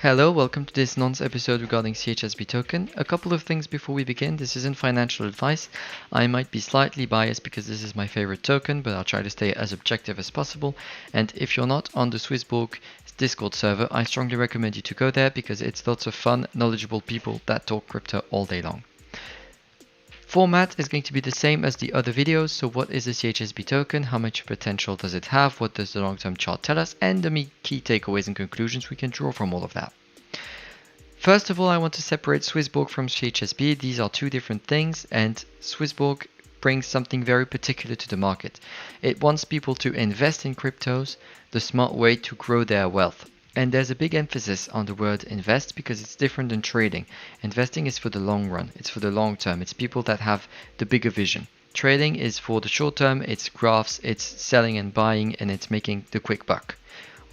Hello, welcome to this nonce episode regarding CHSB token. A couple of things before we begin. This isn't financial advice. I might be slightly biased because this is my favorite token, but I'll try to stay as objective as possible. And if you're not on the SwissBorg Discord server, I strongly recommend you to go there because it's lots of fun, knowledgeable people that talk crypto all day long. Format is going to be the same as the other videos. So what is a CHSB token? How much potential does it have? What does the long-term chart tell us? And the key takeaways and conclusions we can draw from all of that. First of all, I want to separate SwissBorg from CHSB. These are two different things, and SwissBorg brings something very particular to the market. It wants people to invest in cryptos, the smart way to grow their wealth. And there's a big emphasis on the word invest because it's different than trading. Investing is for the long run. It's for the long term. It's people that have the bigger vision. Trading is for the short term. It's graphs, it's selling and buying, and it's making the quick buck.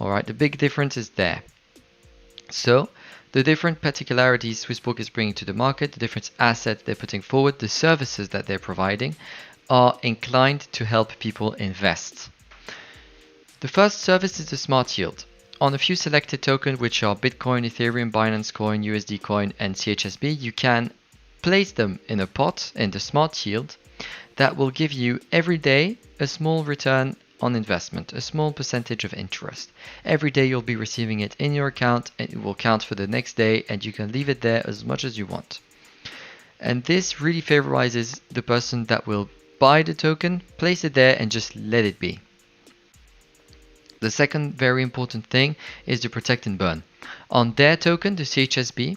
All right, the big difference is there. So the different particularities SwissBorg is bringing to the market, the different assets they're putting forward, the services that they're providing are inclined to help people invest. The first service is the smart yield. On a few selected tokens, which are Bitcoin, Ethereum, Binance Coin, USD Coin, and CHSB, you can place them in a pot in the smart yield that will give you every day a small return on investment, a small percentage of interest. Every day you'll be receiving it in your account and it will count for the next day and you can leave it there as much as you want. And this really favorizes the person that will buy the token, place it there and just let it be. The second very important thing is the protect and burn. On their token, the CHSB,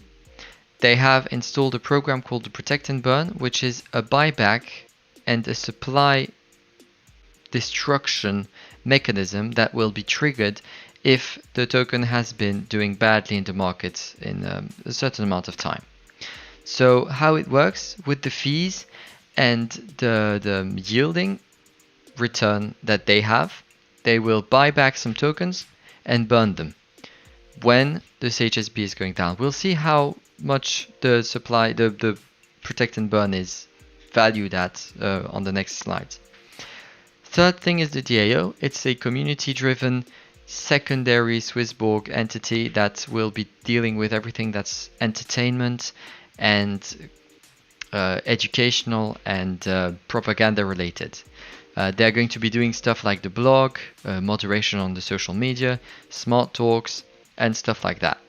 they have installed a program called the protect and burn, which is a buyback and a supply destruction mechanism that will be triggered if the token has been doing badly in the market in a certain amount of time. So how it works with the fees and the yielding return that they have, they will buy back some tokens and burn them when the CHSB is going down. We'll see how much the supply, the protect and burn is valued at on the next slides. Third thing is the DAO. It's a community-driven secondary SwissBorg entity that will be dealing with everything that's entertainment and educational and propaganda related. They're going to be doing stuff like the blog, moderation on the social media, smart talks, and stuff like that.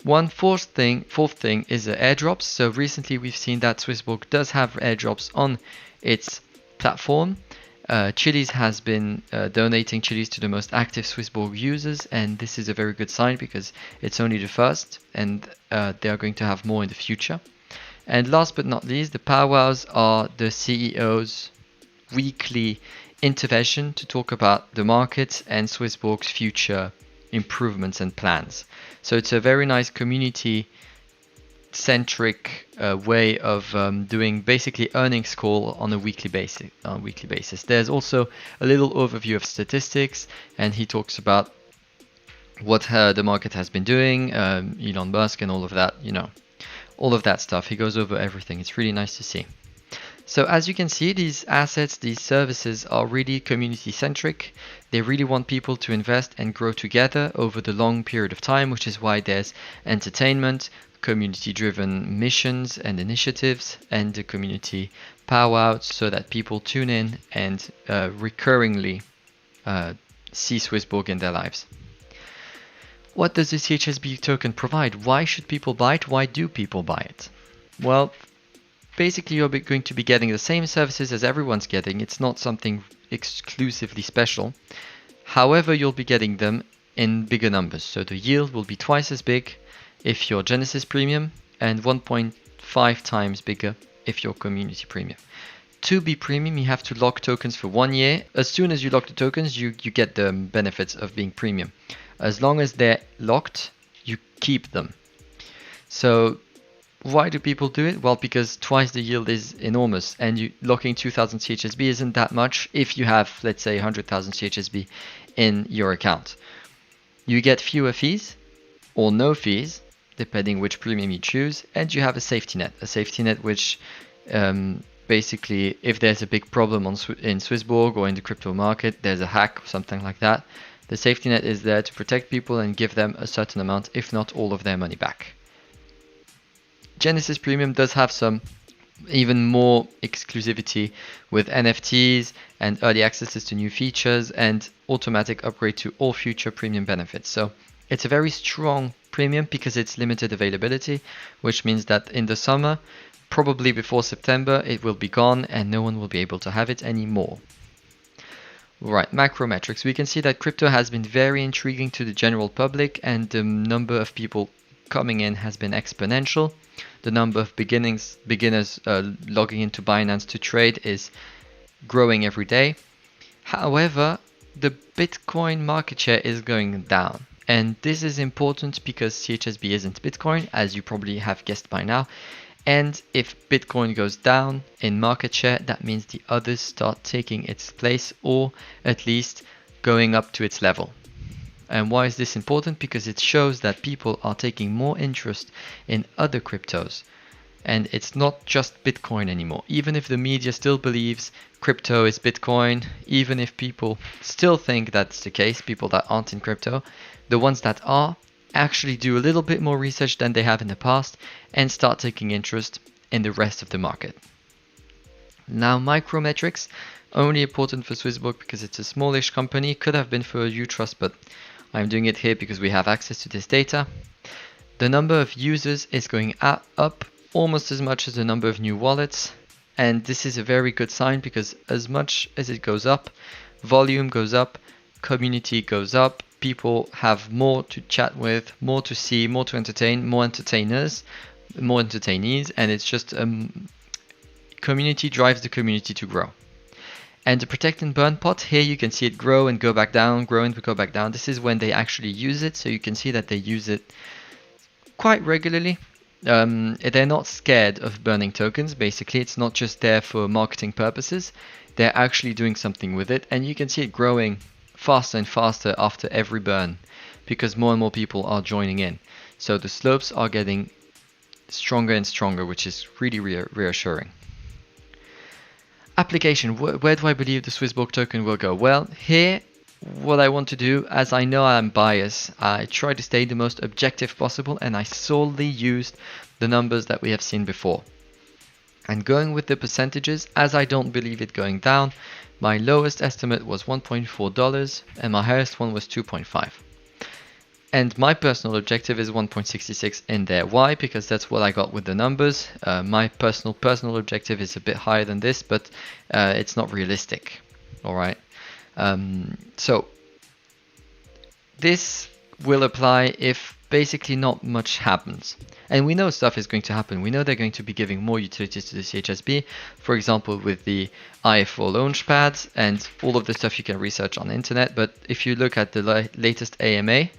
Fourth thing is the airdrops. So recently we've seen that SwissBorg does have airdrops on its platform. Chiliz has been donating Chiliz to the most active SwissBorg users, and this is a very good sign because it's only the first, and they are going to have more in the future. And last but not least, the powwows are the CEO's weekly intervention to talk about the market and SwissBorg's future improvements and plans. So it's a very nice community centric way of doing basically earnings call on a weekly basis. There's also a little overview of statistics, and he talks about what the market has been doing, Elon Musk and all of that, all of that stuff. He goes over everything. It's really nice to see. So as you can see, these assets, these services are really community centric. They really want people to invest and grow together over the long period of time, which is why there's entertainment, community-driven missions and initiatives, and the community powwows so that people tune in and recurringly see SwissBorg in their lives. What does the CHSB token provide? Why should people buy it? Why do people buy it? Well, basically you're going to be getting the same services as everyone's getting. It's not something exclusively special. However, you'll be getting them in bigger numbers. So the yield will be twice as big if you're Genesis Premium and 1.5 times bigger if you're Community Premium. To be Premium, you have to lock tokens for 1 year. As soon as you lock the tokens, you get the benefits of being Premium. As long as they're locked, you keep them. So why do people do it? Well, because twice the yield is enormous, and locking 2,000 CHSB isn't that much if you have, let's say, 100,000 CHSB in your account. You get fewer fees or no fees, depending which premium you choose, and you have a safety net which basically, if there's a big problem in SwissBorg or in the crypto market, there's a hack or something like that, The safety net is there to protect people and give them a certain amount, if not all of their money back. Genesis Premium does have some even more exclusivity with NFTs and early accesses to new features and automatic upgrade to all future premium benefits. So it's a very strong premium because it's limited availability, which means that in the summer, probably before September, it will be gone and no one will be able to have it anymore. Right, Macrometrics. We can see that crypto has been very intriguing to the general public and the number of people coming in has been exponential. The number of beginners logging into Binance to trade is growing every day. However, the Bitcoin market share is going down. And this is important because CHSB isn't Bitcoin, as you probably have guessed by now. And if Bitcoin goes down in market share, that means the others start taking its place or at least going up to its level. And why is this important? Because it shows that people are taking more interest in other cryptos. And it's not just Bitcoin anymore. Even if the media still believes crypto is Bitcoin, even if people still think that's the case, people that aren't in crypto, the ones that are actually do a little bit more research than they have in the past and start taking interest in the rest of the market. Now, Macrometrics, only important for SwissBorg because it's a smallish company, could have been for Utrust, but I'm doing it here because we have access to this data. The number of users is going up almost as much as the number of new wallets, and this is a very good sign because as much as it goes up, volume goes up, community goes up, people have more to chat with, more to see, more to entertain, more entertainers, more entertainees, and it's just community drives the community to grow. And the protect and burn pot, here you can see it grow and go back down, grow and go back down. This is when they actually use it, so you can see that they use it quite regularly. They're not scared of burning tokens. Basically, it's not just there for marketing purposes. They're actually doing something with it, and you can see it growing faster and faster after every burn because more and more people are joining in. So the slopes are getting stronger and stronger, which is really reassuring. Application, where do I believe the SwissBorg token will go? Well, here what I want to do, as I know I'm biased, I try to stay the most objective possible and I solely used the numbers that we have seen before. And going with the percentages, as I don't believe it going down, my lowest estimate was $1.4 and my highest one was 2.5. And my personal objective is 1.66 in there. Why? Because that's what I got with the numbers. My personal objective is a bit higher than this, but it's not realistic. All right. So this will apply if basically not much happens. And we know stuff is going to happen. We know they're going to be giving more utilities to the CHSB, for example, with the IFO launchpad and all of the stuff you can research on the internet. But if you look at the latest AMA,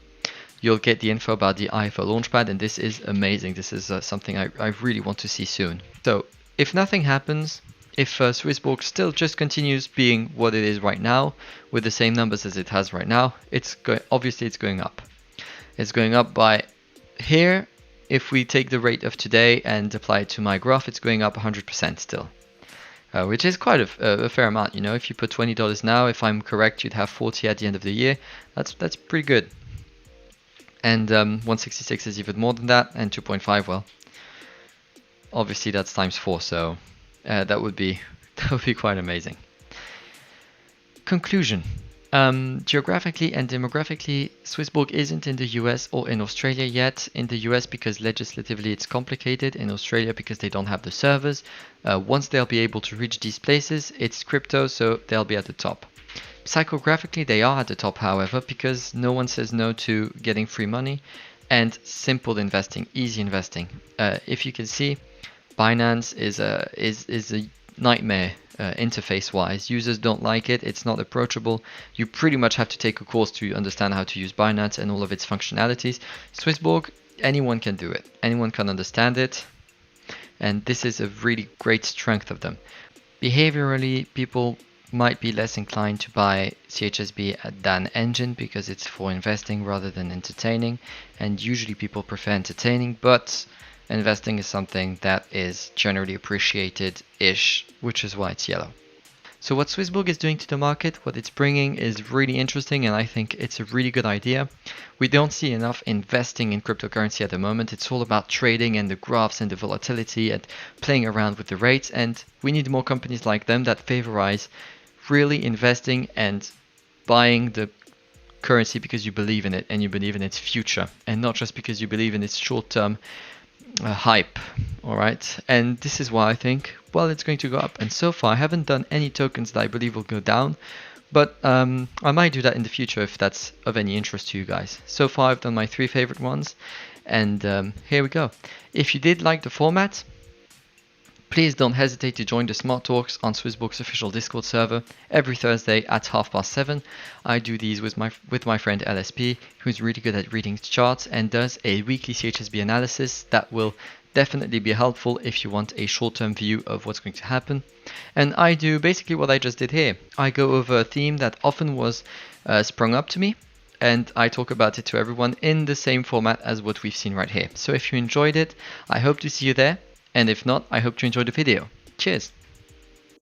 you'll get the info about the IFO launchpad, and this is amazing. This is something I really want to see soon. So if nothing happens, if SwissBorg still just continues being what it is right now, with the same numbers as it has right now, obviously it's going up. It's going up by here. If we take the rate of today and apply it to my graph, it's going up 100% still, which is quite a fair amount. You know, if you put $20 now, if I'm correct, you'd have 40 at the end of the year. That's pretty good. And 166 is even more than that, and 2.5, well, obviously that's times 4, so that would be quite amazing. Conclusion. Geographically and demographically, SwissBorg isn't in the US or in Australia yet. In the US because legislatively it's complicated, in Australia because they don't have the servers. Once they'll be able to reach these places, it's crypto, so they'll be at the top. Psychographically, they are at the top, however, because no one says no to getting free money and simple investing, easy investing. If you can see, Binance is a nightmare interface-wise. Users don't like it. It's not approachable. You pretty much have to take a course to understand how to use Binance and all of its functionalities. SwissBorg, anyone can do it. Anyone can understand it. And this is a really great strength of them. Behaviorally, people might be less inclined to buy CHSB than Engine because it's for investing rather than entertaining, and usually people prefer entertaining, but investing is something that is generally appreciated-ish, which is why it's yellow. So what SwissBorg is doing to the market, what it's bringing is really interesting, and I think it's a really good idea. We don't see enough investing in cryptocurrency at the moment. It's all about trading and the graphs and the volatility and playing around with the rates, and we need more companies like them that favorize really investing and buying the currency because you believe in it and you believe in its future, and not just because you believe in its short-term hype. All right, and this is why I think, well, it's going to go up. And so far I haven't done any tokens that I believe will go down, but I might do that in the future if that's of any interest to you guys. So far I've done my 3 favorite ones, and here we go. If you did like the format, please don't hesitate to join the Smart Talks on SwissBorg's official Discord server every Thursday at 7:30. I do these with my friend LSP, who's really good at reading charts and does a weekly CHSB analysis that will definitely be helpful if you want a short-term view of what's going to happen. And I do basically what I just did here. I go over a theme that often was sprung up to me, and I talk about it to everyone in the same format as what we've seen right here. So if you enjoyed it, I hope to see you there. And if not, I hope you enjoyed the video. Cheers!